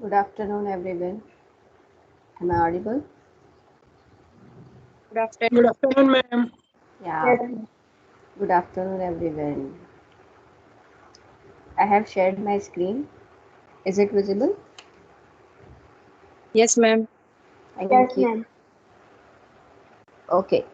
Good afternoon, everyone. Am I audible? Good afternoon. Good afternoon, ma'am. Yeah. Good afternoon, everyone. I have shared my screen. Is it visible? Yes, ma'am. Thank you. Okay.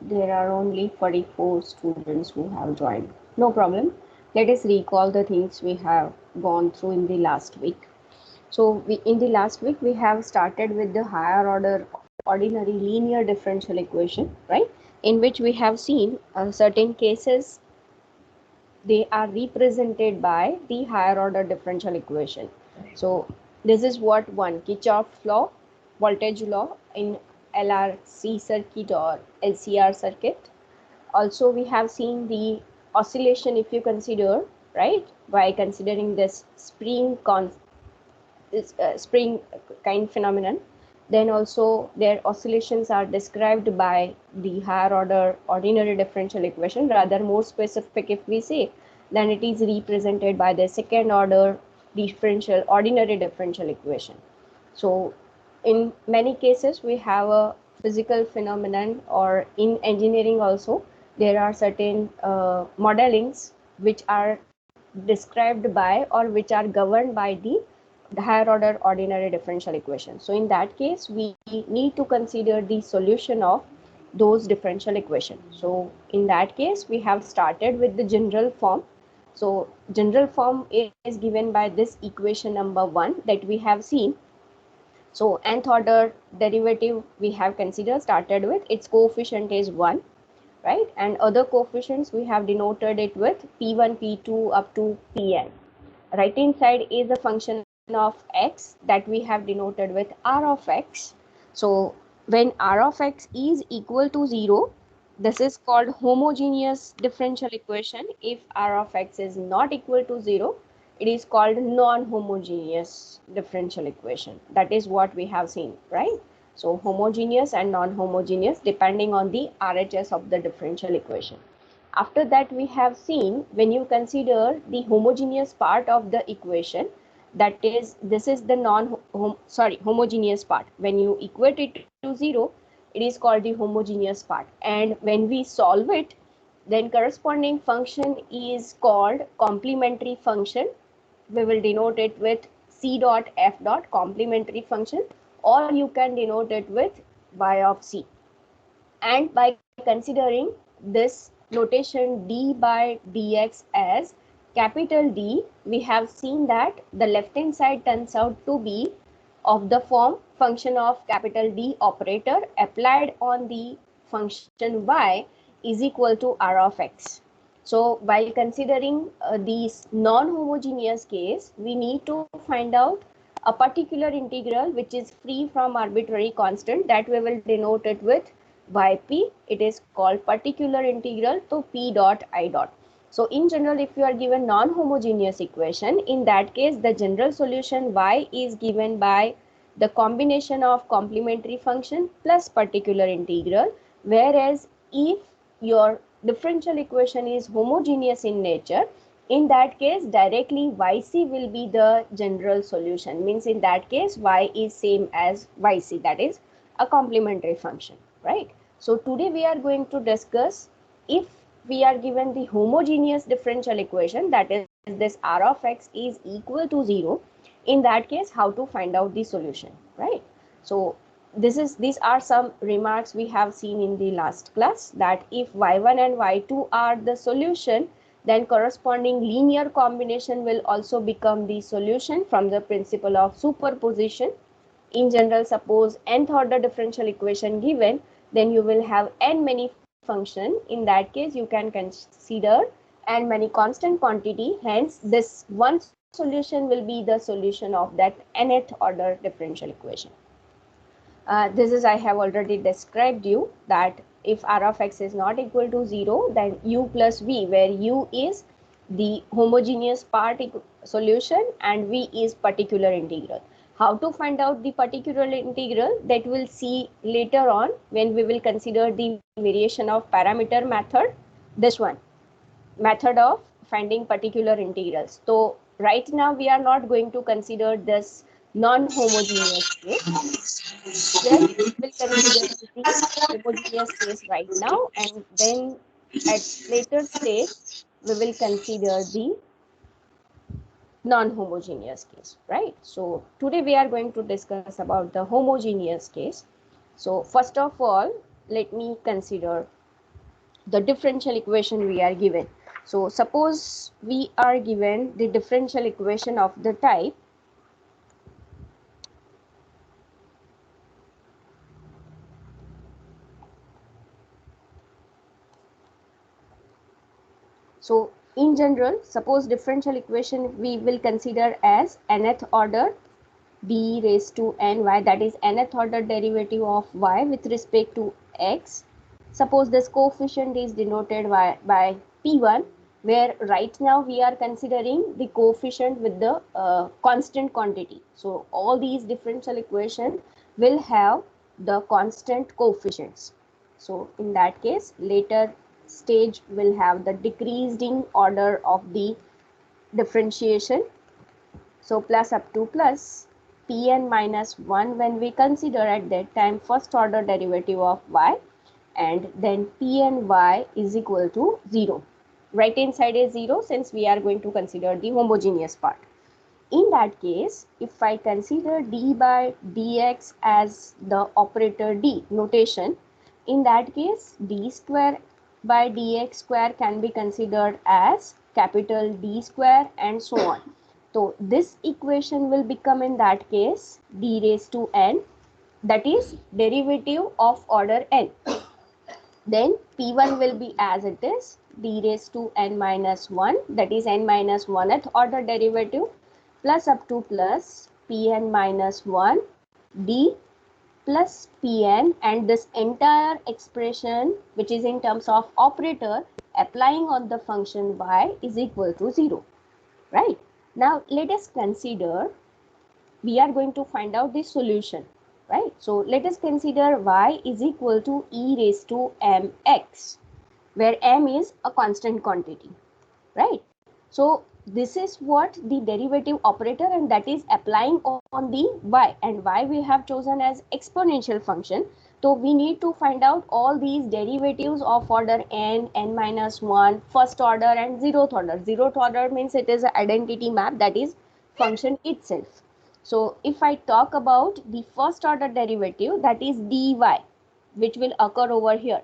There are only 44 students who have joined. No problem. Let us recall the things we have gone through in the last week. In the last week, we have started with the higher order ordinary linear differential equation, right? In which we have seen certain cases they are represented by the higher order differential equation. So this is what one Kirchhoff law, voltage law in LRC circuit or LCR circuit. Also we have seen the oscillation if you consider, right, by considering this spring kind phenomenon. Then also their oscillations are described by the higher order ordinary differential equation. Rather more specific if we say, then it is represented by the second order ordinary differential equation. So in many cases we have a physical phenomenon, or in engineering also there are certain modelings which are described by or which are governed by the higher order ordinary differential equation. So in that case we need to consider the solution of those differential equation. So in that case we have started with the general form. So general form is given by this equation number 1 that we have seen. So nth order derivative we have considered started with its coefficient is 1, right? And other coefficients we have denoted it with p1, p2 up to pn. Right hand side is a function of x that we have denoted with r of x. So when r of x is equal to 0, this is called homogeneous differential equation. If r of x is not equal to 0, it is called non-homogeneous differential equation. That is what we have seen, right? So homogeneous and non-homogeneous depending on the RHS of the differential equation. After that we have seen, when you consider the homogeneous part of the equation, that is this is the homogeneous part. When you equate it to 0, it is called the homogeneous part. And when we solve it, then corresponding function is called complementary function. We will denote it with c dot f dot complementary function, or you can denote it with y of c. And by considering this notation d by dx as capital D, we have seen that the left hand side turns out to be of the form function of capital D operator applied on the function y is equal to r of x. So while considering these non-homogeneous case, we need to find out a particular integral which is free from arbitrary constant, that we will denote it with yp. It is called particular integral to p dot I dot. So in general, if you are given non-homogeneous equation, in that case the general solution y is given by the combination of complementary function plus particular integral. Whereas if your differential equation is homogeneous in nature, in that case directly yc will be the general solution. Means in that case y is same as yc, that is a complementary function, right? So today we are going to discuss, if we are given the homogeneous differential equation, that is this r of x is equal to 0, in that case how to find out the solution, right? So these are some remarks we have seen in the last class, that if y1 and y2 are the solution, then corresponding linear combination will also become the solution from the principle of superposition. In general, suppose nth order differential equation given, then you will have n many function. In that case you can consider n many constant quantity, hence this one solution will be the solution of that nth order differential equation. This is, I have already described you that if r of x is not equal to 0, then u plus v, where u is the homogeneous part solution and v is particular integral. How to find out the particular integral, that we'll see later on when we will consider the variation of parameter method. This one, method of finding particular integrals. So right now we are not going to consider this non-homogeneous case. Just we will consider the homogeneous case right now, and then at later stage we will consider the non-homogeneous case, right? So today we are going to discuss about the homogeneous case. So first of all, let me consider the differential equation we are given. So suppose we are given the differential equation of the type so in general, suppose differential equation we will consider as nth order b raised to ny, that is nth order derivative of y with respect to x. Suppose this coefficient is denoted by p1, where right now we are considering the coefficient with the constant quantity. So all these differential equations will have the constant coefficients. So in that case, later stage will have the decreasing order of the differentiation. So plus up to plus Pn minus 1 when we consider at that time first order derivative of y, and then Pny is equal to 0. Right hand side is 0 since we are going to consider the homogeneous part. In that case, if I consider d by dx as the operator d notation, in that case d square by dx square can be considered as capital D square and so on. So this equation will become in that case d raised to n, that is derivative of order n. Then P1 will be as it is, d raised to n minus 1, that is n minus 1th order derivative, plus up to plus Pn minus 1 d plus Pn, and this entire expression which is in terms of operator applying on the function y is equal to 0, right? Now let us consider, we are going to find out the solution, right? So let us consider y is equal to e raised to mx, where m is a constant quantity, right? So this is what the derivative operator, and that is applying on the y, and y we have chosen as exponential function. So we need to find out all these derivatives of order n, n minus 1, first order and zeroth order. Zeroth order means it is an identity map, that is function itself. So if I talk about the first order derivative, that is dy, which will occur over here.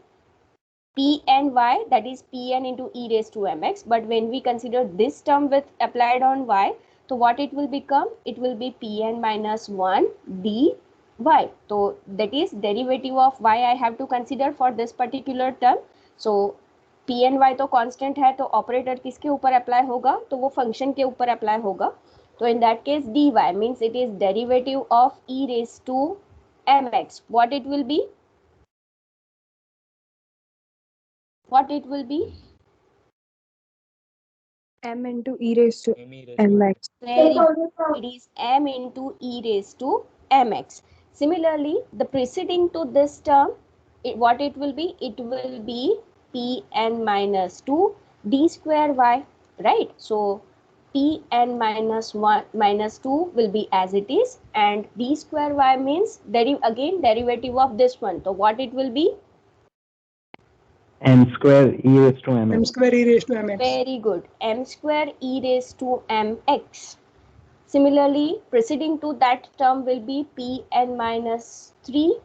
Pny, that is Pn into e raised to mx, but when we consider this term with applied on y, so what it will become? It will be Pn minus 1 dy. So that is derivative of y I have to consider for this particular term. So Pny तो constant है, तो operator किसके ऊपर apply होगा? तो वो function के ऊपर apply होगा. So in that case dy means it is derivative of e raised to mx. What it will be? What it will be? m into e raised to mx. Very good. It is m into e raised to mx. Similarly, the preceding to this term, what it will be? It will be Pn minus 2 d square y, right? So Pn minus 1 minus 2 will be as it is, and d square y means again derivative of this one. So what it will be? m square e raised to mx. M square e raised to mx. Very good. M square e raised to mx. Similarly, preceding to that term will be Pn minus 3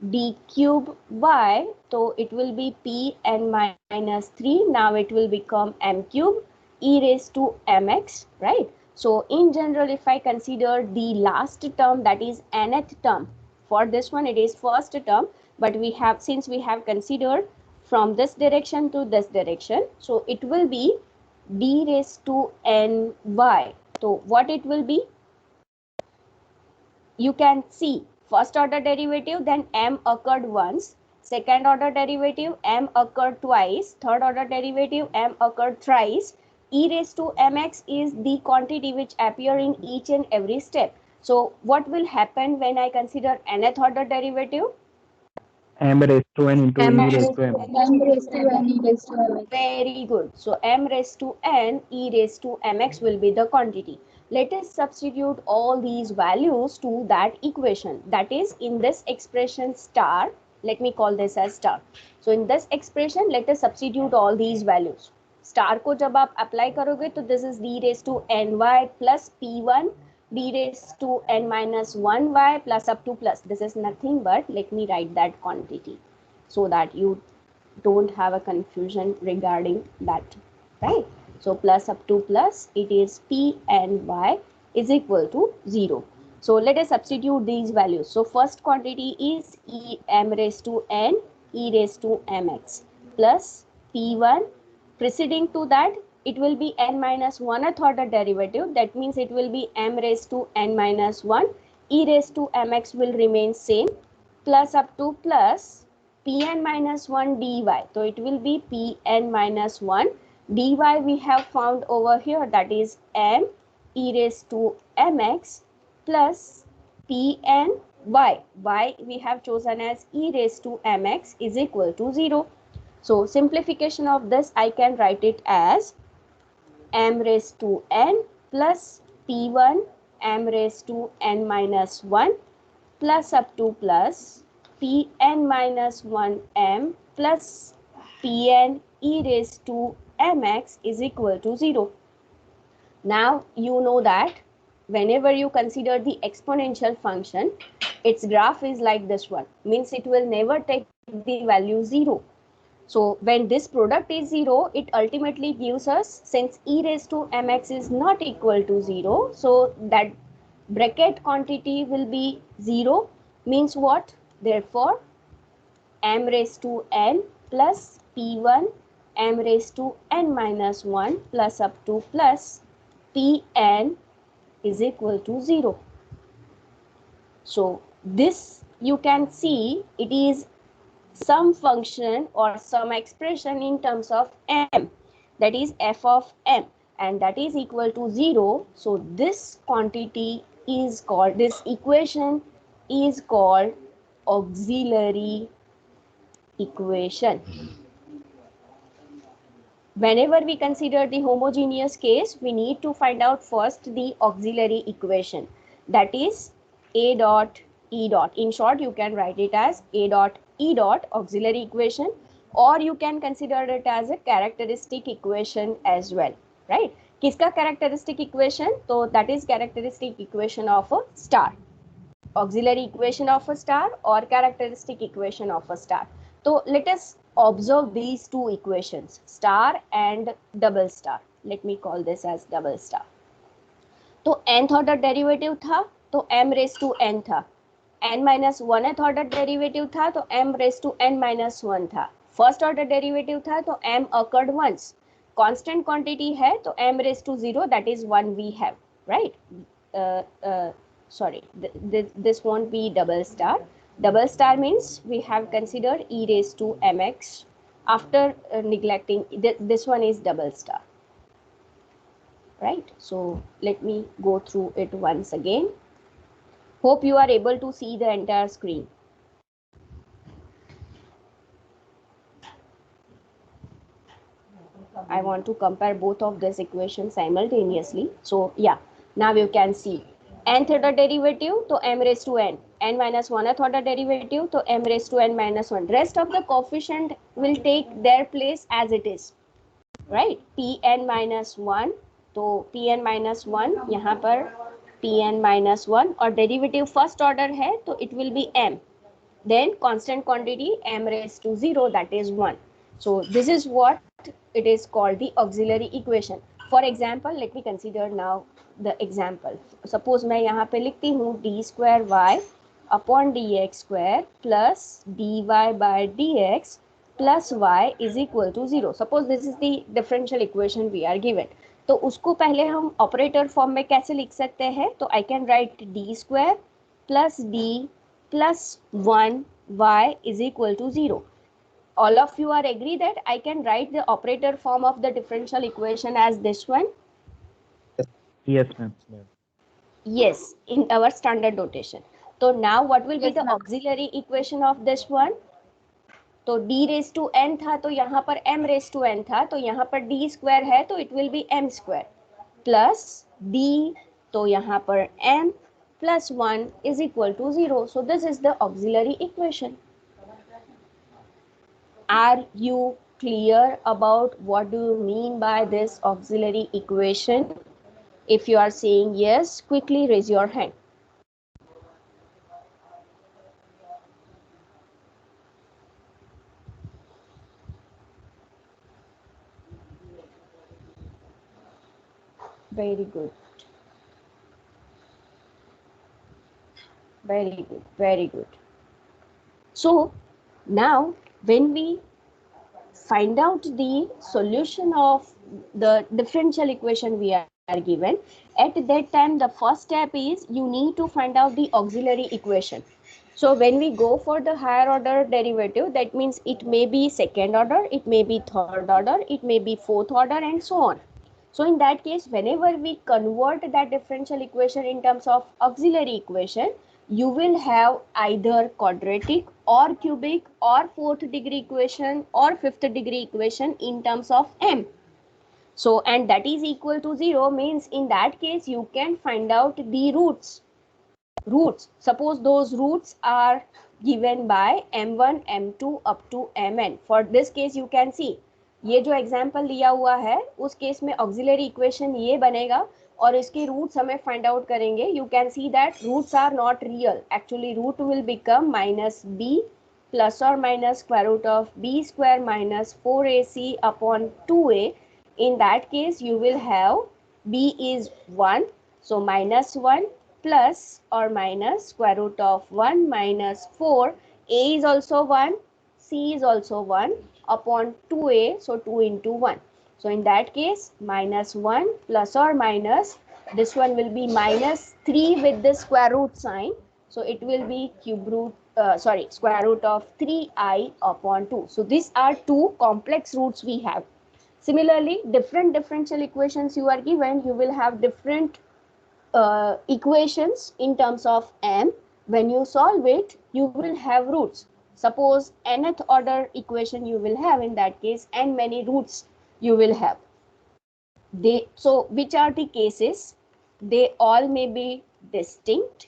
d cube y. So it will be Pn minus 3. Now it will become m cube e raised to mx, right? So in general, if I consider the last term, that is nth term, for this one it is first term, but we have, since we have considered from this direction to this direction, so it will be d raised to ny. So what it will be? You can see first order derivative, then m occurred once, second order derivative m occurred twice, third order derivative m occurred thrice. E raised to mx is the quantity which appear in each and every step. So what will happen when I consider nth order derivative? M raised to n into M e raised raised to m. M raised to N e raised to mx. Very good. So m raised to n e raised to mx will be the quantity. Let us substitute all these values to that equation. That is, in this expression star, let me call this as star. So in this expression, let us substitute all these values. Star को जब आप apply करोगे तो this is d raised to ny plus p1 d raised to n minus 1y plus up to plus. This is nothing but, let me write that quantity so that you don't have a confusion regarding that, right? So plus up to plus, it is p and y is equal to 0. So let us substitute these values. So first quantity is m raised to n e raised to mx plus p1. Preceding to that, it will be n minus 1th order derivative. That means it will be m raised to n minus 1. E raised to mx will remain same, plus up to plus Pn minus 1 dy. So it will be Pn minus 1 dy we have found over here, that is m e raised to mx plus Pn y. Y we have chosen as e raised to mx is equal to 0. So simplification of this, I can write it as m raised to n plus P1 m raised to n minus 1 plus up to plus Pn minus 1m plus Pn e raised to mx is equal to 0. Now you know that whenever you consider the exponential function, its graph is like this one, means it will never take the value 0. So when this product is 0, it ultimately gives us, since e raised to mx is not equal to 0, so that bracket quantity will be 0, means what? Therefore, m raised to n plus p1 m raised to n minus 1 plus up to plus pn is equal to 0. So this you can see it is some function or some expression in terms of m, that is f of m, and that is equal to 0. So this quantity is called, this equation is called auxiliary equation. Whenever we consider the homogeneous case, we need to find out first the auxiliary equation, that is a dot e dot. In short, you can write it as a dot e dot auxiliary equation, or you can consider it as a characteristic equation as well, right? किसका characteristic equation? So that is characteristic equation of a star, auxiliary equation of a star or characteristic equation of a star. So let us observe these two equations, star and double star. Let me call this as double star. तो nth order derivative था तो m raised to n था, n minus 1th order derivative था तो m raised to n minus 1 था, first order derivative था तो m occurred once, constant quantity है तो m raised to 0, that is 1 we have, right? Sorry, this won't be double star. Double star means we have considered e raised to mx after neglecting this one is double star, right? So let me go through it once again. Hope you are able to see the entire screen. I want to compare both of these equations simultaneously. So yeah, now you can see nth order derivative to m raised to n, n minus 1th order derivative to m raised to n minus 1. Rest of the coefficient will take their place as it is, right? Pn minus 1, तो Pn minus 1 यहाँ पर Pn minus 1 और derivative first order है तो it will be m. Then constant quantity m raised to 0, that is 1. So this is what it is called the auxiliary equation. For example, let me consider now the example. Suppose मैं यहाँ पे लिखती हूँ d square y upon dx square plus dy by dx plus y is equal to 0. Suppose this is the differential equation we are given. तो उसको पहले हम operator form में कैसे लिख सकते हैं? तो I can write d square plus d plus 1y is equal to 0. All of you are agree that I can write the operator form of the differential equation as this one? Yes, ma'am. Yes, in our standard notation. So now what will be Yes, the ma'am. auxiliary equation of this one? तो d raise to n था तो यहाँ पर m raise to n था तो यहाँ पर d square है तो it will be m square plus d तो यहाँ पर m plus 1 is equal to 0. So this is the auxiliary equation. Are you clear about what do you mean by this auxiliary equation? If you are saying yes, quickly raise your hand. Very good. Very good. Very good. So now when we find out the solution of the differential equation we are given, at that time the first step is you need to find out the auxiliary equation. So when we go for the higher order derivative, that means it may be second order, it may be third order, it may be fourth order, and so on. So in that case, whenever we convert that differential equation in terms of auxiliary equation, you will have either quadratic or cubic or fourth degree equation or fifth degree equation in terms of m. So, and that is equal to 0 means in that case you can find out the roots. Suppose those roots are given by m1 m2 up to mn. For this case you can see ये जो example दिया हुआ है उस case में auxiliary equation ये बनेगा और इसके रूट्स हमें फाइंड आउट करेंगे. You can see that roots are not real. Actually root will become minus b plus और minus square root of b square minus 4ac upon 2a. In that case you will have b is 1, so minus 1 plus or minus square root of 1 minus 4. A is also 1, c is also 1 upon 2a, so 2 into 1. So in that case minus 1 plus or minus, this one will be minus 3 with the square root sign, so it will be cube root square root of 3i upon 2. So these are two complex roots we have. Similarly, different differential equations you are given, you will have different equations in terms of m. When you solve it, you will have roots. Suppose nth order equation you will have, in that case n many roots you will have. So which are the cases? They all may be distinct,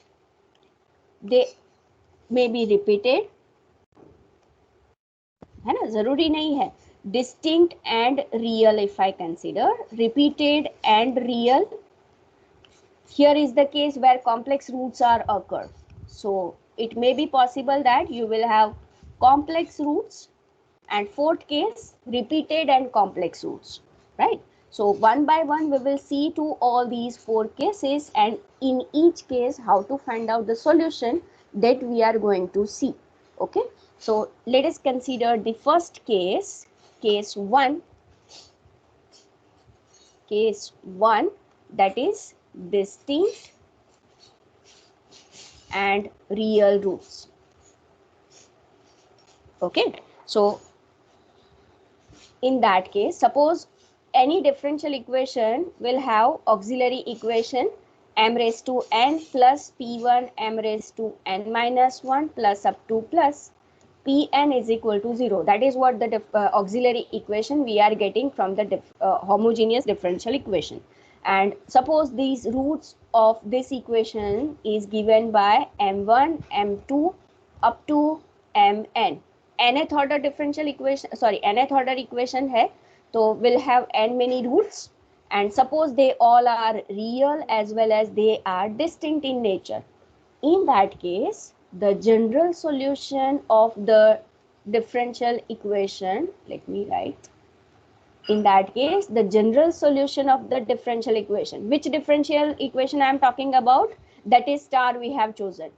they may be repeated, है ना, जरूरी नहीं है. Distinct and real if I consider, repeated and real. Here is the case where complex roots are occurred. So it may be possible that you will have complex roots, and fourth case repeated and complex roots, right? So one by one we will see to all these four cases, and in each case how to find out the solution that we are going to see. Okay, so let us consider the first case, case 1, that is distinct and real roots. Okay, so in that case, suppose any differential equation will have auxiliary equation m raised to n plus p1 m raised to n minus 1 plus up to plus pn is equal to 0. That is what the auxiliary equation we are getting from the homogeneous differential equation. And suppose these roots of this equation is given by m1 m2 up to mn. nth order differential equation, nth order equation है तो will have n many roots, and suppose they all are real as well as they are distinct in nature. In that case, the general solution of the differential equation, let me write. In that case, the general solution of the differential equation, which differential equation I am talking about, that is star we have chosen,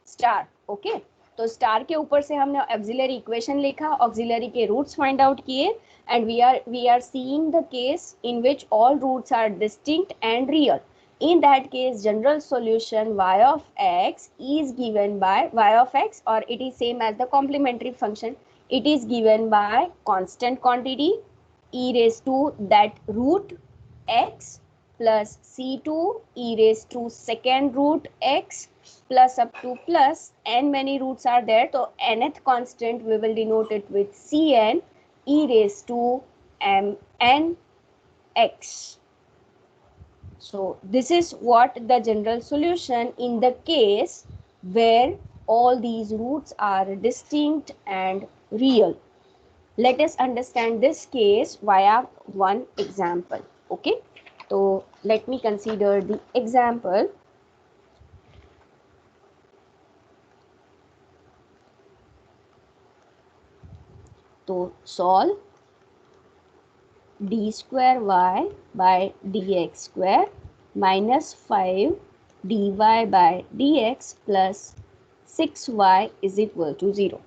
star. Okay, तो star के ऊपर से हमने auxiliary equation लिखा, auxiliary के roots find out किए, and we are seeing the case in which all roots are distinct and real. In that case, general solution y of x is given by y of x, or it is same as the complementary function. It is given by constant quantity e raised to that root x plus c2 e raised to second root x plus up to plus n many roots are there. So nth constant we will denote it with cn e raised to mn x. So this is what the general solution in the case where all these roots are distinct and real. Let us understand this case via one example. Okay, so let me consider the example. So solve d square y by dx square minus 5 dy by dx plus 6y is equal to 0.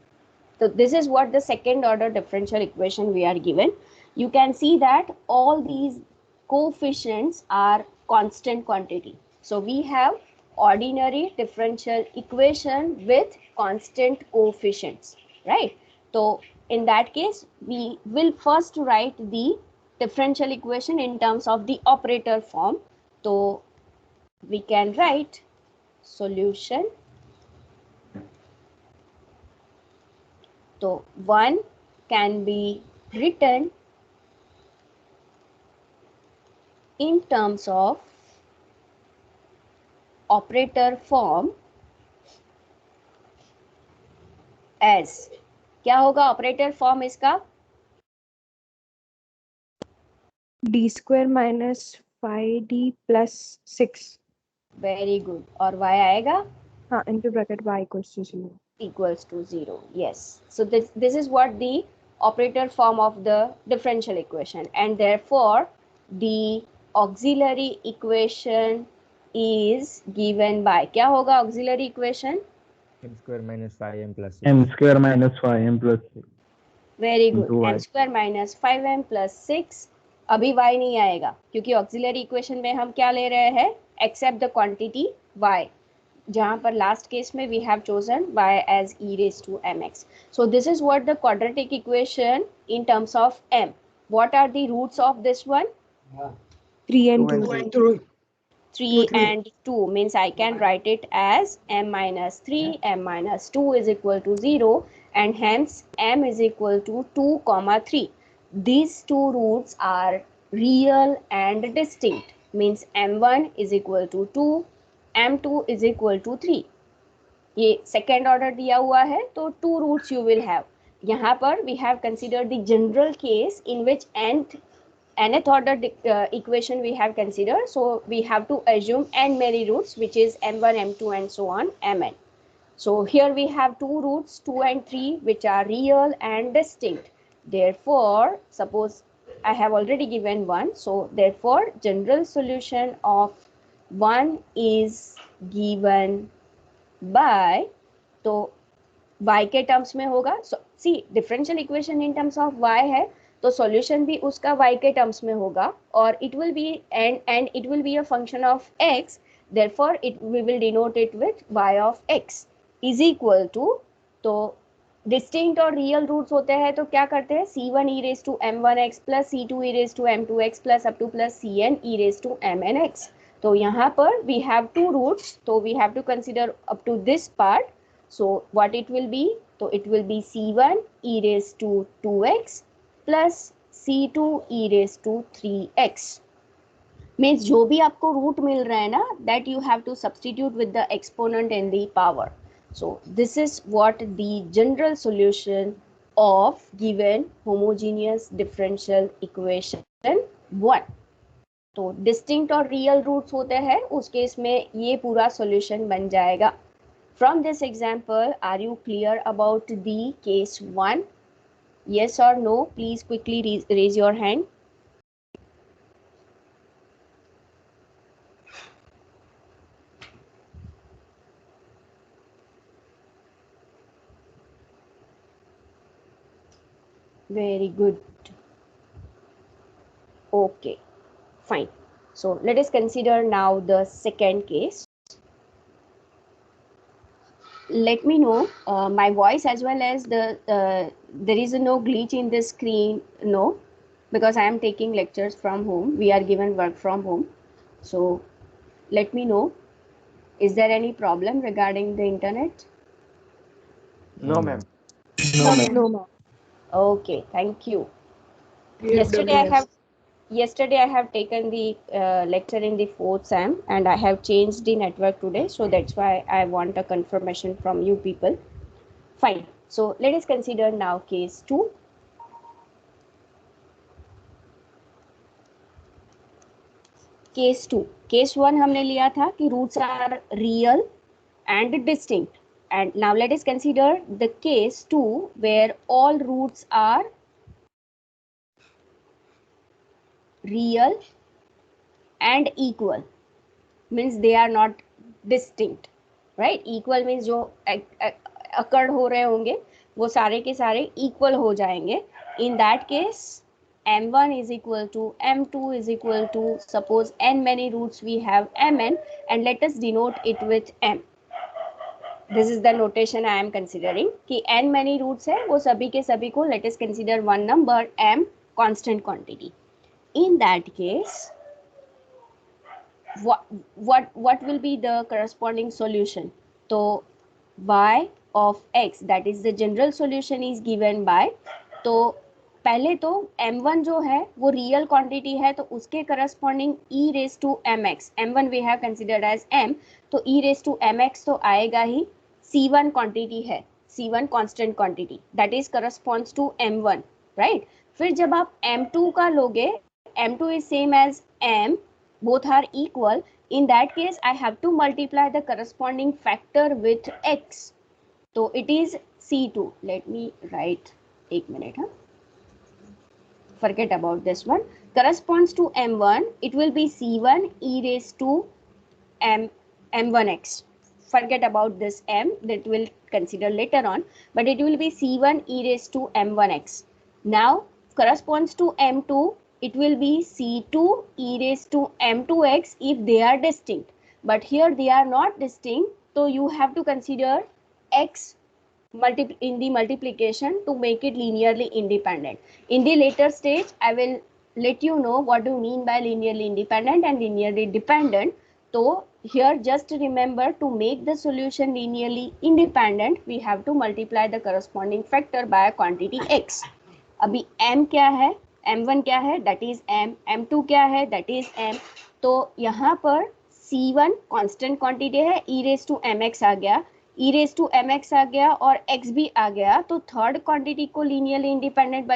So this is what the second order differential equation we are given. You can see that all these coefficients are constant quantity. So we have ordinary differential equation with constant coefficients, right? So in that case, we will first write the differential equation in terms of the operator form. So we can write solution. So 1 can be written in terms of operator form as, क्या होगा operator form इसका? d square minus 5d plus 6. Very good. और y आएगा हाँ, into bracket y equals to 0. equals to 0. Yes. So this is what the operator form of the differential equation, and therefore the auxiliary equation is given by, क्या होगा auxiliary equation? m square minus 5m plus 6. M square minus 5m plus 6. Very good. Into y. m square minus 5m plus 6. अभी y नहीं आएगा क्योंकि auxiliary equation में हम क्या ले रहे हैं? एक्सेप्ट द क्वांटिटी y, जहां पर लास्ट केस में we have chosen y as e raised to mx. So this is what the quadratic equation in terms of m. What are the roots of this one? 3 and 2. 3 and 2 means I can write it as m minus 3, m minus 2 is equal to 0, and hence m is equal to 2 comma 3. These two roots are real and distinct, means m1 is equal to 2, m2 is equal to 3. ये second order दिया हुआ है तो two roots you will have. यहाँ पर we have considered the general case in which nth order equation we have considered, so we have to assume n many roots, which is m1, m2 and so on mn. So here we have two roots 2 and 3 which are real and distinct. Therefore suppose I have already given 1, so therefore general solution of 1 is given by, तो y के terms में होगा. So see, differential equation in terms of y है तो solution भी उसका y के terms में होगा, और it will be and it will be a function of x. Therefore we will denote it with y of x is equal to, तो distinct और रियल रूट्स होते हैं तो क्या करते हैं? c1 e raised to m1x plus c2 e raised to m2x plus up to plus cn e raised to mnx. तो यहाँ पर we have two roots, तो we have to consider up to this part. So what it will be? तो it will be c1 e raised to 2x plus c2 e raised to 3x. Means जो भी आपको root मिल रहा है ना, that you have to substitute with the exponent in the power. So this is what the general solution of given homogeneous differential equation 1. तो distinct और real roots होते हैं, उस केस में ये पूरा सॉल्यूशन बन जाएगा. From this example, are you clear about the case 1? Yes or no? Please quickly raise your hand. Very good. Okay, fine. So let us consider now the second case. Let me know my voice as well as the there is no glitch in the screen, no, because I am taking lectures from home. We are given work from home. So let me know. Is there any problem regarding the internet? No, ma'am. No, ma'am. No, ma'am. Okay, thank you. PFWS. Yesterday I have taken the lecture in the fourth SAM and I have changed the network today. So that's why I want a confirmation from you people. Fine. So let us consider now case 2. Case 2. Case 1 हमने लिया था कि roots are real and distinct. And now let us consider the case 2 where all roots are real and equal. Means they are not distinct, right? Equal means जो अकड़ हो रहे होंगे वो सारे के सारे equal हो जाएंगे. In that case m1 is equal to m2 is equal to, suppose n many roots we have mn, and let us denote it with m. This is the notation I am considering कि n many roots है वो सभी के सभी को let us consider one number m constant quantity. In that case what will be the corresponding solution? So y of x, that is the general solution, is given by, तो पहले तो m1 जो है वो रियल क्वांटिटी है तो उसके corresponding e raise to mx, m1 we have considered as m, तो e रेज टू mx तो आएगा ही. c1 क्वांटिटी है, c1 constant quantity, that is corresponds to m1, right. फिर जब आप m2 का लोगे, m2 is same as m, both are equal. In that case I have to multiply the corresponding factor with x, so it is c2. Let me write, एक minute, huh? Forget about this one. Corresponds to m1, it will be c1 e raised to m1x. Forget about this m, that will consider later on, but it will be c1 e raised to m1x. Now corresponds to m2, it will be c2 e raised to m2x if they are distinct, but here they are not distinct, so you have to consider x in the multiplication to make it linearly independent. In the later stage I will let you know what do you mean by linearly independent and linearly dependent. So here just remember, to make the solution linearly independent we have to multiply the corresponding factor by a quantity x. अभी m क्या है, m1 क्या है, that is m, m2 क्या है, that is m. तो यहाँ पर c1 constant quantity है, e raised to mx आ गया, e raised to mx आ गया और x भी आ गया, तो थर्ड क्वांटिटी को लीनियरली इंडिपेंडेंट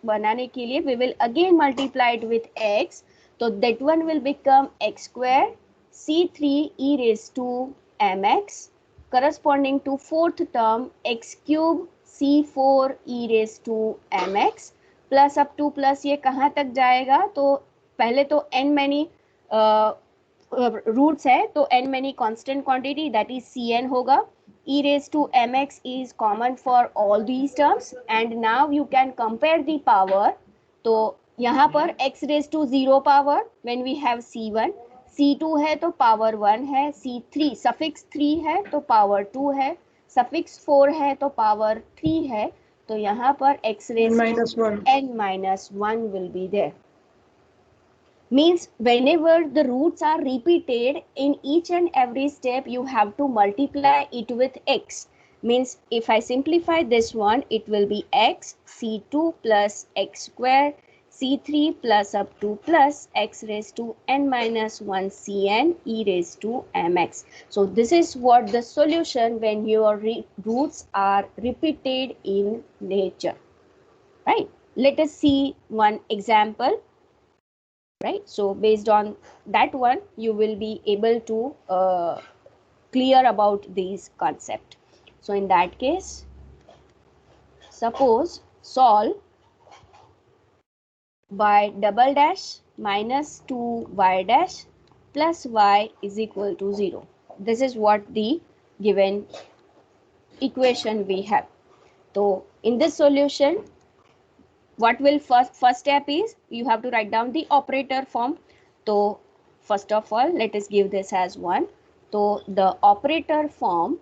बनाने के लिए we will again multiply it with x, तो that one will become x square c3 e raised to mx corresponding to fourth term x cube c4 e raised to mx plus up two plus ये कहाँ तक जाएगा, तो पहले तो n many roots है तो n many constant quantity that is cn होगा, e raised to mx is common for all these terms and now you can compare the power. तो यहाँ पर x raised to 0 power when we have c1, c2 है तो power 1 है, c3 suffix 3 है तो power 2 है, suffix 4 है तो power 3 है, तो यहाँ पर x raised to n minus 1 will be there. Means whenever the roots are repeated in each and every step you have to multiply it with x. Means if I simplify this one, it will be x c2 plus x square c3 plus up to plus x raised to n minus 1 cn e raised to mx. So this is what the solution when your roots are repeated in nature, right? Let us see one example. Right, so based on that one you will be able to clear about these concept. So in that case, suppose solve y double dash minus 2y dash plus y is equal to 0. This is what the given equation we have. So in this solution, what will first step is you have to write down the operator form. So first of all let us give this as 1. So the operator form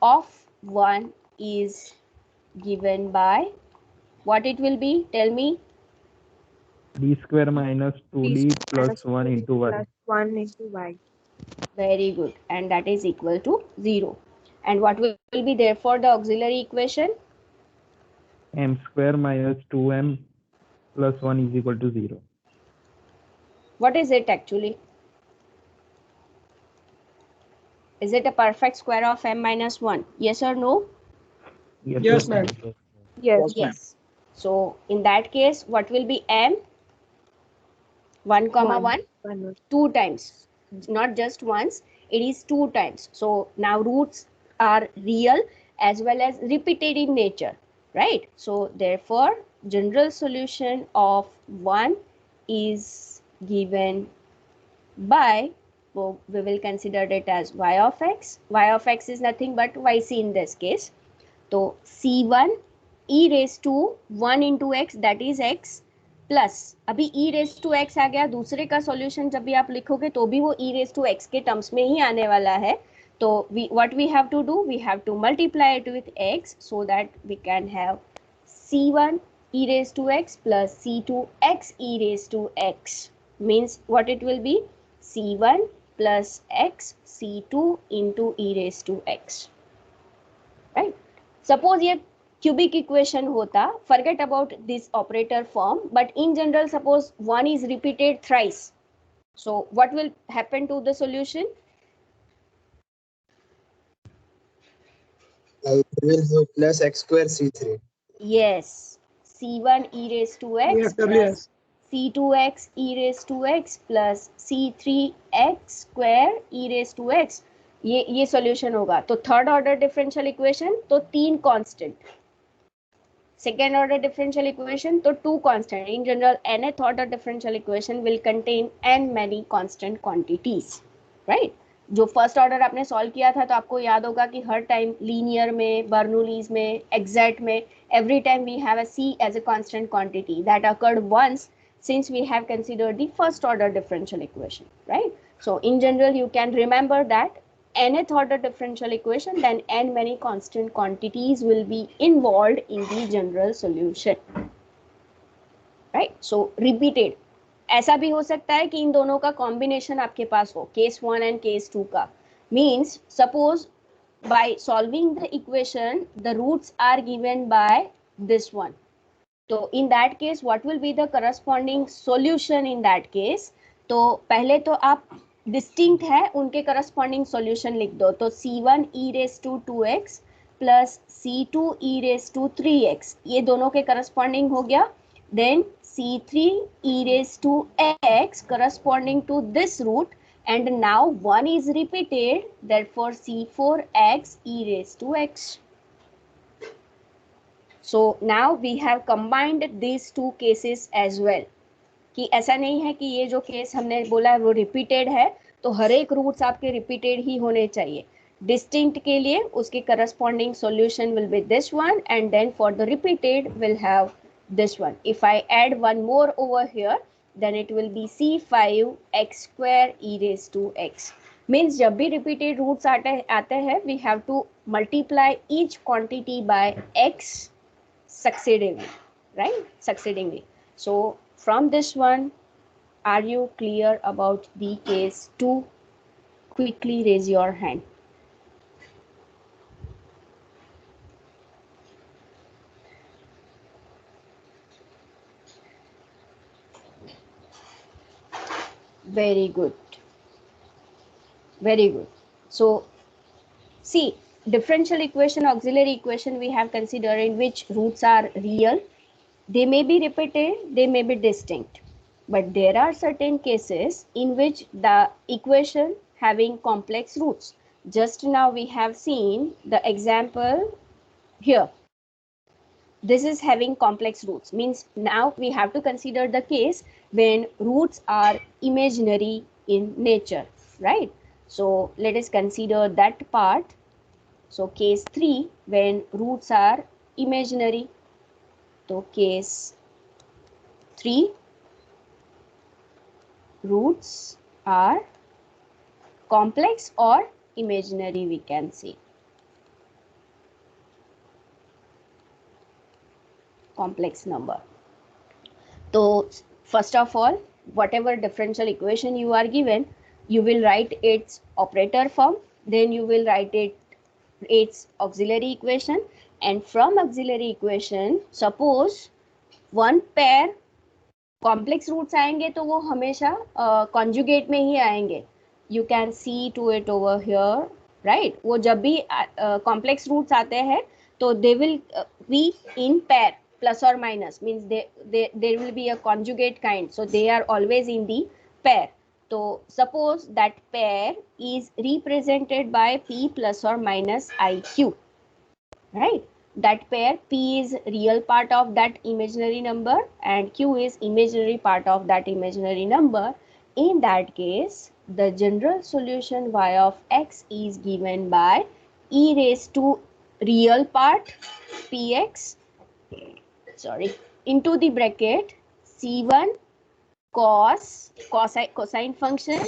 of 1 is given by what it will be, tell me. D square minus 2D plus 1 into y. Plus 1 into y. Very good. And that is equal to 0. And what will be there for the auxiliary equation? M square minus 2m plus 1 is equal to 0. What is it actually? Is it a perfect square of m minus 1? Yes or no? Yes, ma'am. Yes. Yes. So in that case, what will be m? 1 comma 1? 1. 2 times. Not just once, it is 2 times. So now roots are real as well as repeated in nature, right? So therefore, general solution of 1 is given by, so we will consider it as y of x. Y of x is nothing but yc in this case. So c1 e raised to 1 into x, that is x, plus अभी e raise to x आ गया, दूसरे का solution जब भी आप लिखोगे तो भी वो e रेज टू x के टर्म्स में ही आने वाला है. तो what we have to do, we have to multiply it with x so that we can have c1 e raised to x plus c2 x e raised to x, means what it will be, c1 plus x c2 into e raised to x, right? Suppose ये cubic equation होता, forget about this operator form, but in general suppose 1 is repeated thrice, so what will happen to the solution? I will have plus x square c3. Yes, c1 e raised to x plus VFWS. c2x e raised to x plus c3x square e raised to x, ये solution होगा. तो third order differential equation तो 3 constant, second order differential equation तो 2 constant. In general, nth order differential equation will contain n many constant quantities, right? जो first order आपने solve किया था तो आपको याद होगा कि हर टाइम लीनियर में, बर्नौलीज में, एग्जैक्ट में, every time we have a c as a constant quantity that occurred once since we have considered the first order differential equation, right? So in general, you can remember that nth order differential equation, then n many constant quantities will be involved in the general solution, right? So repeated, ऐसा भी हो सकता है कि इन दोनों का combination आपके पास हो, केस 1 एंड केस 2 का. Means suppose by solving the equation the roots are given by this one, तो in that case what will be the corresponding solution in that case? तो पहले तो आप डिस्टिंक्ट है उनके करस्पॉन्डिंग सॉल्यूशन लिख दो. तो c1 e raise to 2x plus c2 e raise to 3x, ये दोनों के करस्पॉन्डिंग हो गया. Then c3 e raised to x corresponding to this root, and now 1 is repeated, therefore c4x e raised to x. So now we have combined these two cases as well, कि ऐसा नहीं है कि ये जो case हमने बोला है वो रिपीटेड है तो हर एक रूट्स आपके रिपीटेड ही होने चाहिए. डिस्टिंक्ट के लिए उसके corresponding solution will be this one, and then for the repeated will have this one. If I add one more over here, then it will be c5x square e raised to x. Means जब भी repeated roots आते हैं, we have to multiply each quantity by x succeedingly, right? Succeedingly. So from this one, are you clear about the case 2? Quickly raise your hand. Very good. Very good. So see, differential equation, auxiliary equation we have considered in which roots are real. They may be repeated, they may be distinct, but there are certain cases in which the equation having complex roots. Just now we have seen the example here. This is having complex roots, means now we have to consider the case when roots are imaginary in nature, right? So let us consider that part. So case 3, when roots are imaginary. So case 3, roots are complex or imaginary, we can say. Complex number. तो First of all, whatever differential equation you are given, you will write its operator form, then you will write its auxiliary equation, and from auxiliary equation, suppose one pair complex roots आएंगे तो वो हमेशा conjugate में ही आएंगे. You can see to it over here, right. वो जब भी कॉम्प्लेक्स रूट्स आते हैं तो they will be in pair, plus और minus means there will be a conjugate kind, so they are always in the pair. तो suppose that pair is represented by p plus or minus iq, right? That pair p is real part of that imaginary number and q is imaginary part of that imaginary number. In that case, the general solution y of x is given by e raised to real part px, into the bracket c1 cosine function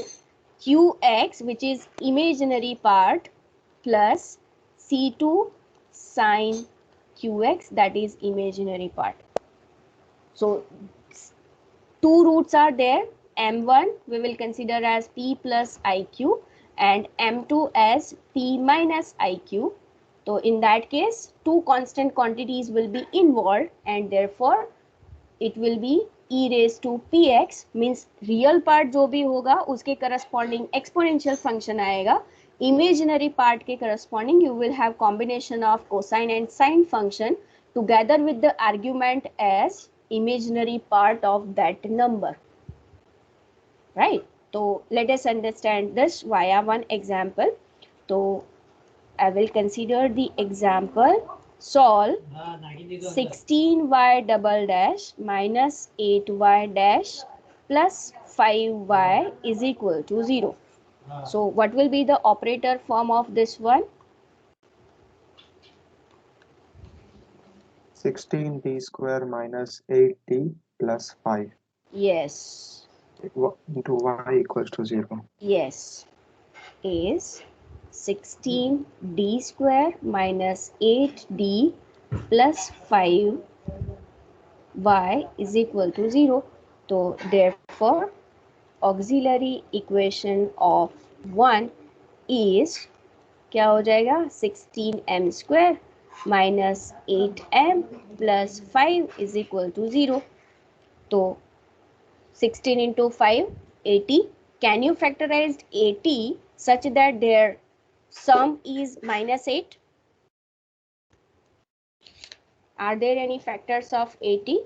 qx, which is imaginary part, plus c2 sine qx, that is imaginary part. So two roots are there. M1 we will consider as p plus iq and M2 as p minus iq. So in that case, two constant quantities will be involved and therefore it will be e raised to px, means real part जो भी होगा उसके corresponding exponential function आएगा. Imaginary part के corresponding you will have combination of cosine and sine function together with the argument as imaginary part of that number, right? So let us understand this via one example. So I will consider the example. Solve 16y double dash minus 8y dash plus 5y is equal to 0. So what will be the operator form of this one? 16d square minus 8d plus 5 Yes. into y equals to 0. Yes. Is 16d square minus 8d plus 5y is equal to 0. So therefore auxiliary equation of 1 is क्या हो जाएगा? 16m square minus 8m plus 5 is equal to 0. तो 16 into 5, 80. Can you factorize 80 such that their sum is minus 8? Are there any factors of 80?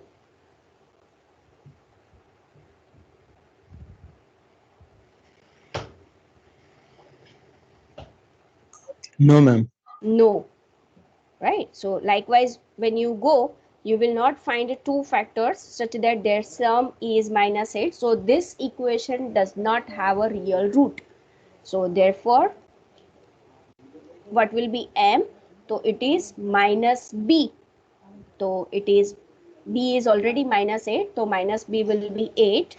No, ma'am. No. Right? So likewise, when you go, you will not find two factors such that their sum is minus 8. So this equation does not have a real root. So therefore, what will be m? So it is minus b. So it is, b is already minus 8. So minus b will be 8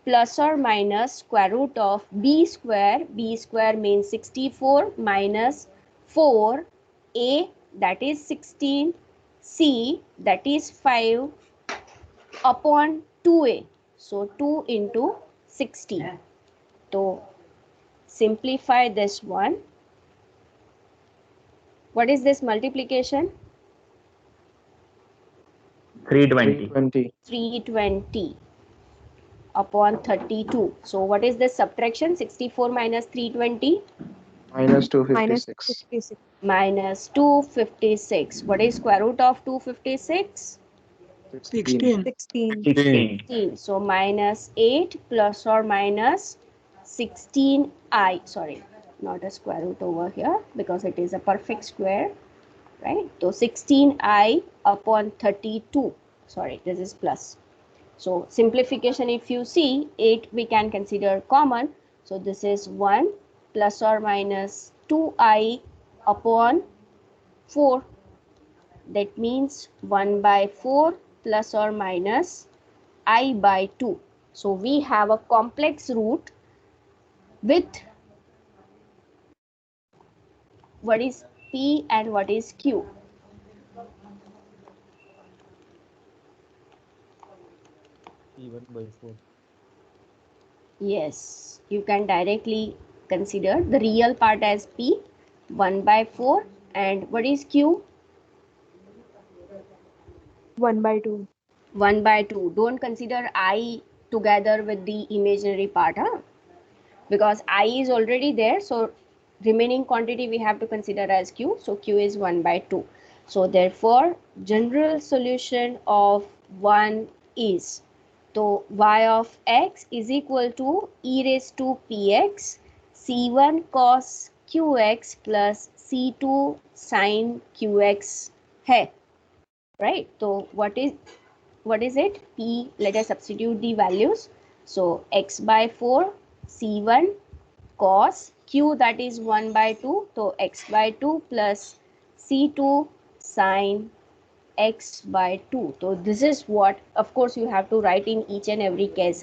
plus or minus square root of b square. B square means 64 minus 4a, that is 16, c, that is 5 upon 2a. So 2 into 16. So simplify this one. What is this multiplication? 320. 320 upon 32. So what is this subtraction? 64 minus 320? Minus Minus 256. 56. Minus 256. What is square root of 256? 16. 16. 16. So minus 8 plus or minus 16i. Sorry, not a square root over here because it is a perfect square, right? So 16i upon 32. Sorry, this is plus. So simplification, if you see 8 we can consider common. So this is 1 plus or minus 2i upon 4. That means 1 by 4 plus or minus I by 2. So we have a complex root with what is P and what is Q. C1 by 4. Yes, you can directly consider the real part as P 1 by 4, and what is Q? 1 by 2. 1 by 2. Don't consider I together with the imaginary part, huh? Because I is already there, so remaining quantity we have to consider as Q. So Q is 1 by 2. So therefore, general solution of 1 is, so y of x is equal to e raised to px c1 cos qx plus c2 sin qx है, right? So what is it? P, let us substitute the values. So x by 4 c1 cos q, that is 1 by 2, so x by 2 plus c2 sin x by 2. So this is what, of course, you have to write in each and every case.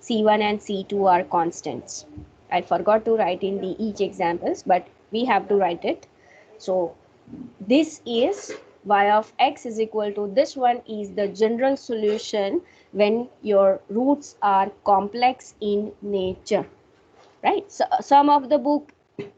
C1 and C2 are constants. I forgot to write in the each examples, but we have to write it. So this is y of x is equal to, this one is the general solution when your roots are complex in nature, right? So some of the book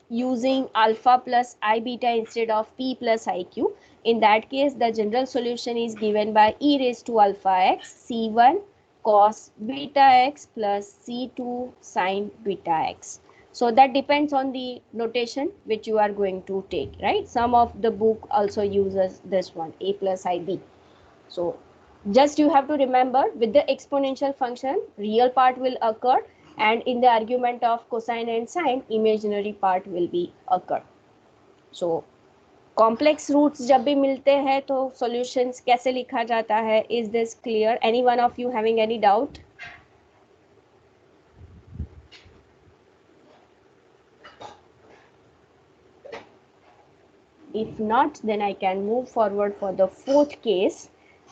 using alpha plus I beta instead of p plus iq. In that case, the general solution is given by e raised to alpha x c1 cos beta x plus c2 sin beta x. So that depends on the notation which you are going to take, right? Some of the book also uses this one, a plus ib. So just you have to remember, with the exponential function, real part will occur, and in the argument of cosine and sine, imaginary part will be occur. So complex roots जब भी मिलते हैं तो solutions कैसे लिखा जाता है? Is this clear? Any one of you having any doubt? If not, then I can move forward for the fourth case,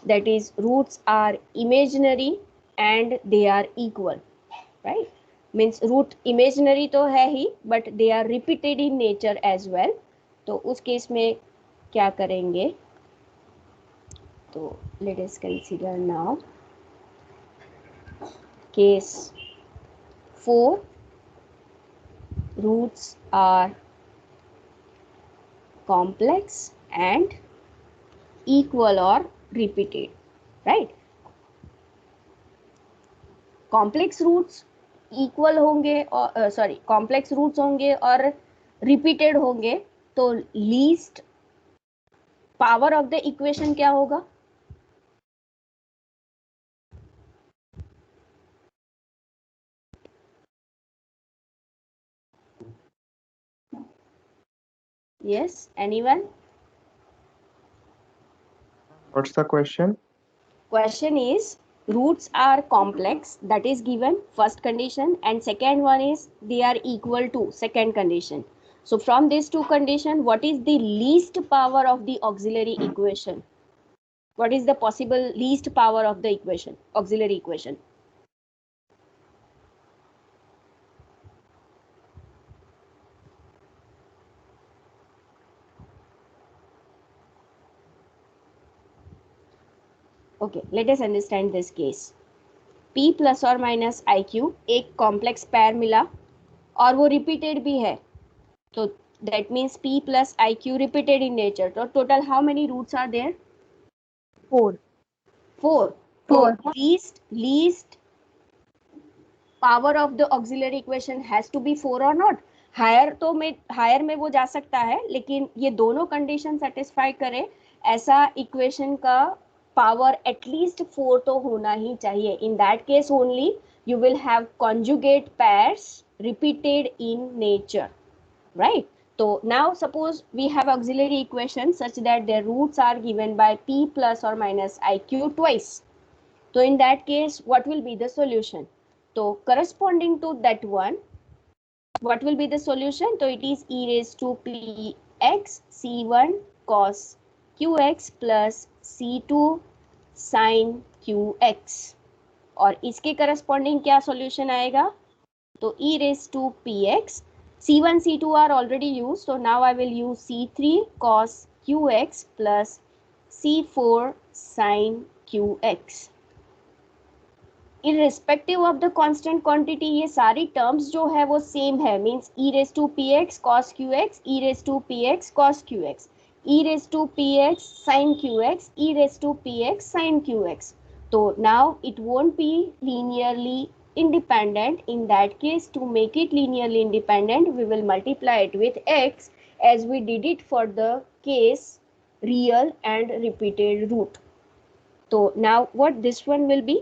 that is roots are imaginary and they are equal, right? Means root imaginary तो है ही, but they are repeated in nature as well. तो उस case में क्या करेंगे? तो let us consider now case 4. Roots are complex and equal or repeated, right? Complex roots equal होंगे और sorry, complex roots होंगे और repeated होंगे, तो least power of the equation क्या होगा? Yes, anyone? What's the question? Question is, roots are complex, that is given, first condition, and second one is they are equal to, second condition. So from these two conditions, what is the least power of the auxiliary equation? What is the possible least power of the equation, auxiliary equation? Okay, let us understand this case. P plus or minus IQ एक complex pair मिला और वो repeated भी है, तो that means P plus IQ repeated in nature. So total how many roots are there? 4. 4. So least power of the auxiliary equation has to be 4 or not? Higher में वो जा सकता है, लेकिन ये दोनों condition satisfy करे ऐसा equation का power at least 4 तो होना ही चाहिए. In that case only you will have conjugate pairs repeated in nature, right? So now suppose we have auxiliary equation such that their roots are given by P plus or minus IQ twice. So in that case, what will be the solution? So corresponding to that one, what will be the solution? So it is e raised to px c1 cos qx plus c2 sin qx. और इसके corresponding क्या solution आएगा? तो e raised to px, c1 c2 are already used, so now I will use c3 cos qx plus c4 sin qx. irrespective of the constant quantity ये सारी terms जो है वो same है, means e raised to px cos qx, e raised to px cos qx, e raised to px sin qx, e raised to px sin qx. So now it won't be linearly independent. In that case, to make it linearly independent, we will multiply it with x as we did it for the case real and repeated root. So now what this one will be?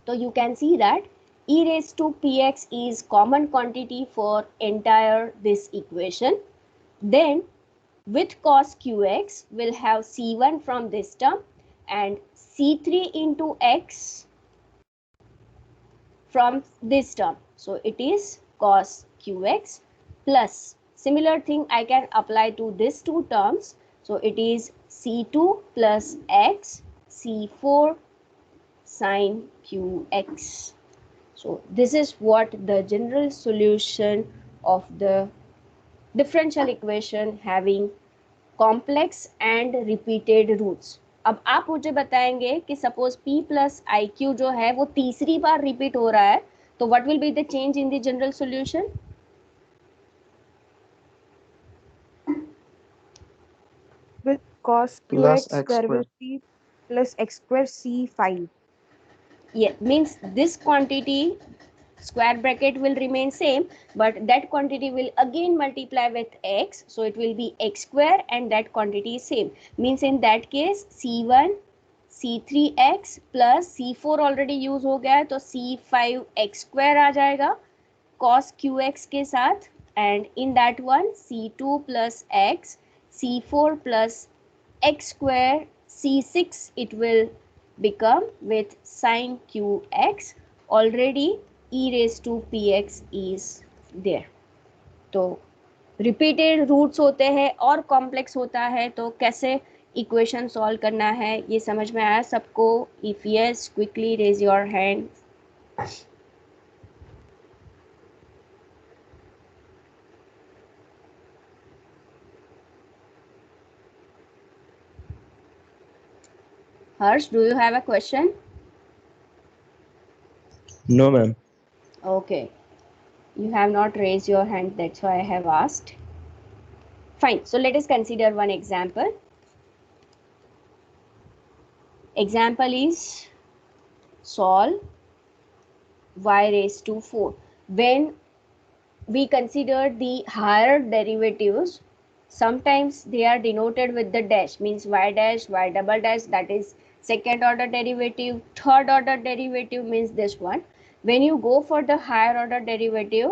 So you can see that e raised to px is common quantity for entire this equation. Then with cos qx we'll have c1 from this term and c3 into x from this term. So it is cos qx plus similar thing I can apply to these two terms. So it is c2 plus x c4 sin qx. So this is what the general solution of the differential equation having complex and repeated roots. अब आप मुझे बताएंगे कि suppose p plus iq जो है वो तीसरी बार repeat हो रहा है, तो what will be the change in the general solution? With cos Plus qx x there square. will be plus x square c5. Yeah, means this quantity square bracket will remain same, but that quantity will again multiply with x, so it will be x square and that quantity is same. Means in that case c1 c3x plus c4 already use हो गया है, तो c5x square आ जाएगा cos qx के साथ, and in that one c2 plus x c4 plus x square c6 it will become with sin qx. Already e raised to px is there. तो repeated roots होते हैं और complex होता है, तो कैसे इक्वेशन सॉल्व करना है ये समझ में आया सबको? If yes quickly raise your hand. Harsh, do you have a question? No, ma'am. Okay, you have not raised your hand, that's why I have asked. Fine, so let us consider one example. Example is solve y raised to 4. When we consider the higher derivatives, sometimes they are denoted with the dash, means y dash, y double dash, that is second order derivative. Third order derivative means this one. When you go for the higher order derivative,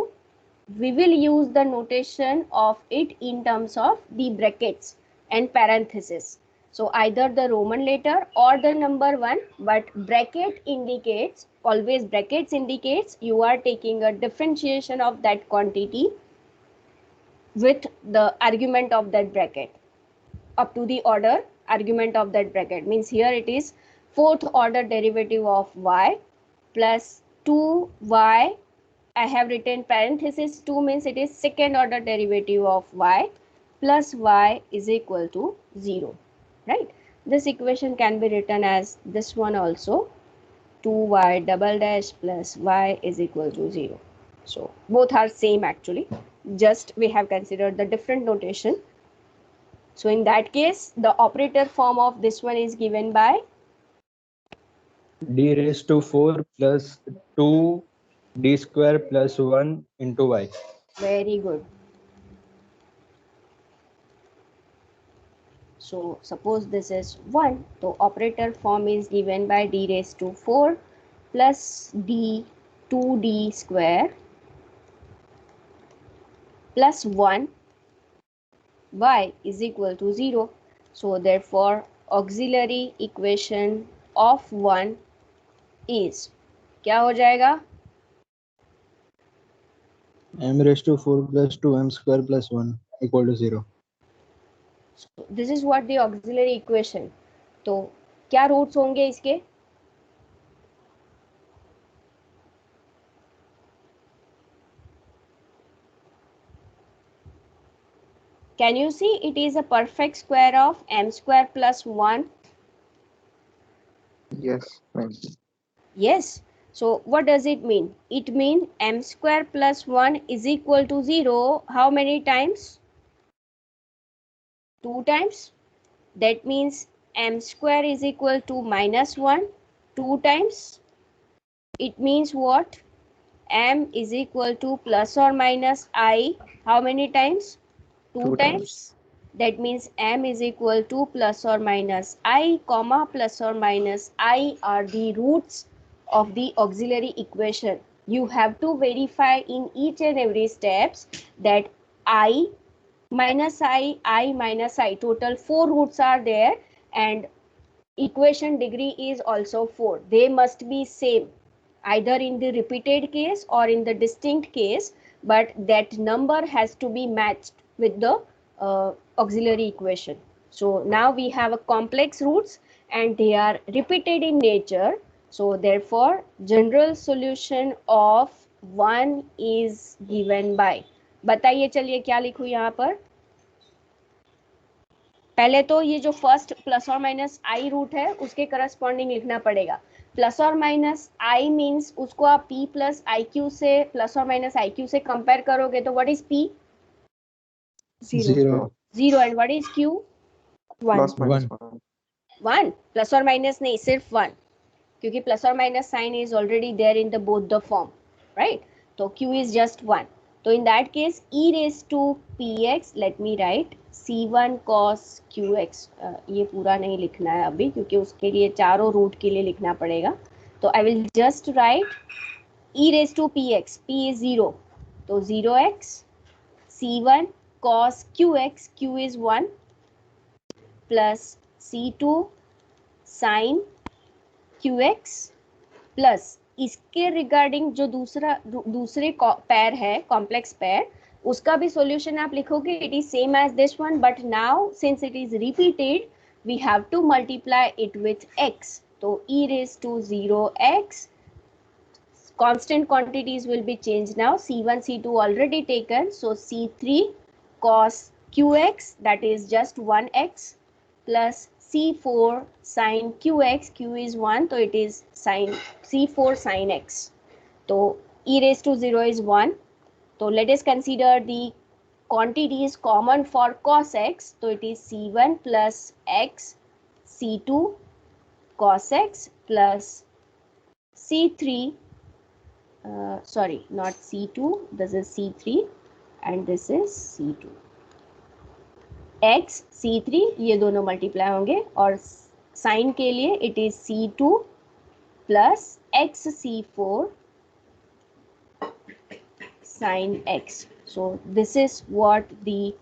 we will use the notation of it in terms of the brackets and parentheses. So either the Roman letter or the number one, but bracket indicates, always brackets indicates you are taking a differentiation of that quantity with the argument of that bracket up to the order argument of that bracket. Means here it is fourth order derivative of y plus 2y. I have written parenthesis 2 means it is second order derivative of y plus y is equal to 0, right? This equation can be written as this one also, 2y double dash plus y is equal to 0. So both are same actually, just we have considered the different notation. So in that case, the operator form of this one is given by d raised to 4 plus 2 d square plus 1 into y. very good. So suppose this is 1, so operator form is given by d raised to 4 plus d 2d square plus 1 y is equal to 0. So therefore auxiliary equation of 1 is, क्या हो जाएगा? M raised to 4 plus 2m square plus 1 equal to 0. So this is what the auxiliary equation. तो क्या roots होंगे इसके? Can you see it is a perfect square of m square plus 1? Yes, ma'am. Yes. So what does it mean? It means m square plus 1 is equal to 0. How many times? 2 times. That means m square is equal to minus 1 2 times. It means what? M is equal to plus or minus I. How many times? 2 times. That means m is equal to plus or minus I, comma plus or minus I are the roots of the auxiliary equation. You have to verify in each and every steps that I minus I minus I, total 4 roots are there, and equation degree is also 4. They must be same either in the repeated case or in the distinct case, but that number has to be matched with the auxiliary equation. So now we have a complex roots and they are repeated in nature. So therefore general solution of 1 is given by, बताइए चलिए क्या लिखूं यहाँ पर. पहले तो ये जो फर्स्ट प्लस और माइनस आई रूट है उसके करस्पॉन्डिंग लिखना पड़ेगा. प्लस और माइनस आई मीन्स उसको आप p प्लस आई क्यू से प्लस और माइनस आई क्यू से कंपेयर करोगे तो what is p? 0. 0. And what is q? 1 1. Plus और माइनस नहीं, सिर्फ 1, क्योंकि प्लस और minus sign is already there in the both the form, right? तो q इज जस्ट 1. तो in that case e raise to px, let me write c1 cos qx. ये पूरा नहीं लिखना है अभी क्योंकि उसके लिए चारों रूट के लिए लिखना पड़ेगा. तो I will just write e raise to px, p is 0, तो 0x c1 cos qx, q is 1, plus c2 sin qx, plus इसके रिगार्डिंग जो दूसरे पैर है, कॉम्प्लेक्स पैर, उसका भी सॉल्यूशन आप लिखोगे. It is same as this one, but now since it is repeated we have to multiply it with x. तो e raised to 0x, constant quantities will be changed now. c1 c2 already taken, so c3 cos qx, that is just 1x, plus c4 sin qx, q is 1, so it is sin c4 sin x. तो e raised to 0 is 1. So let us consider the quantities common for cos x. So it is c1 plus x, c2 cos x, plus c3, sorry, not c2, this is c3 and this is c2. x c3 ये दोनों multiply होंगे और sign के लिए it is c2 plus x c4 sin x. So this is what the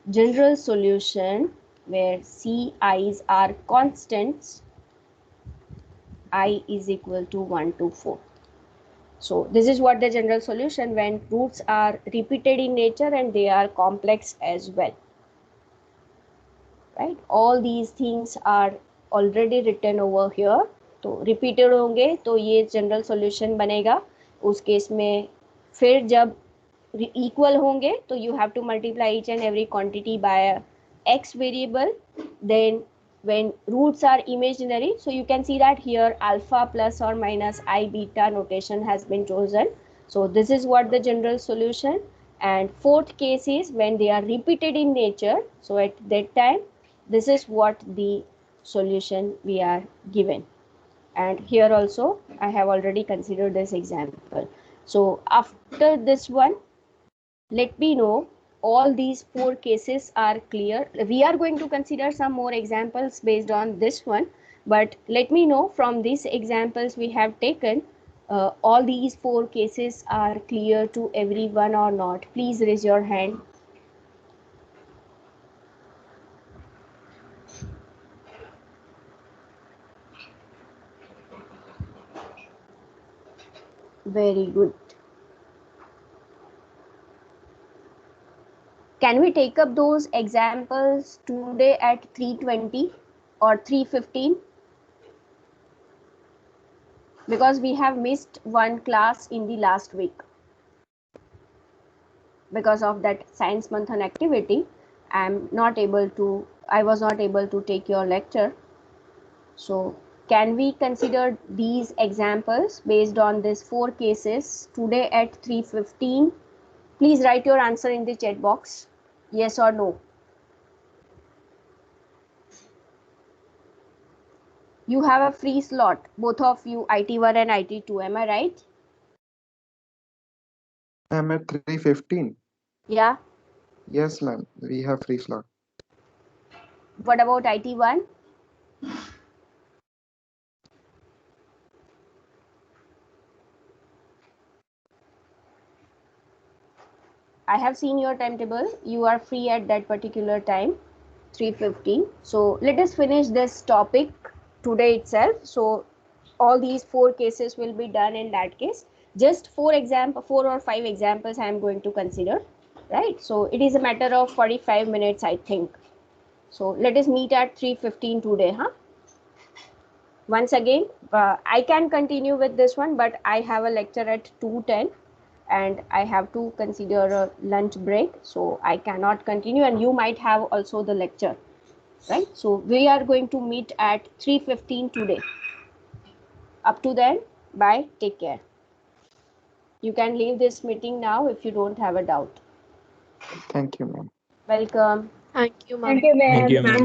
general solution where ci's are constants, I is equal to 1 to 4. So this is what the general solution when roots are repeated in nature and they are complex as well, right? All these things are already written over here. तो repeated होंगे तो ये general solution बनेगा. उस case में फिर जब equal होंगे तो you have to multiply each and every quantity by a x variable. Then when roots are imaginary, so you can see that here alpha plus or minus I beta notation has been chosen. So this is what the general solution. And fourth case is when they are repeated in nature, so at that time this is what the solution we are given. And here also I have already considered this example. So after this one, let me know all these 4 cases are clear. We are going to consider some more examples based on this one, but let me know from these examples we have taken, all these 4 cases are clear to everyone or not. Please raise your hand. Very good. Can we take up those examples today at 3:20 or 3:15? Because we have missed one class in the last week. Because of that science marathon activity, I was not able to take your lecture. So Can we consider these examples based on these 4 cases today at 3:15? Please write your answer in the chat box. Yes or no. You have a free slot, both of you, IT1 and IT2. Am I right? I'm at 3:15. Yeah. Yes, ma'am. We have free slot. What about IT1? I have seen your timetable. You are free at that particular time, 3:15. So let us finish this topic today itself. So all these 4 cases will be done in that case. Just 4 or 5 examples I am going to consider, right? So it is a matter of 45 minutes, I think. So let us meet at 3:15 today, huh? Once again, I can continue with this one, but I have a lecture at 2:10 and I have to consider a lunch break, so I cannot continue, and you might have also the lecture, right? So we are going to meet at 3:15 today. Up to then, bye, take care. You can leave this meeting now if you don't have a doubt. Thank you, ma'am. Welcome. Thank you, ma'am. Thank you, ma'am. Thank you, ma'am.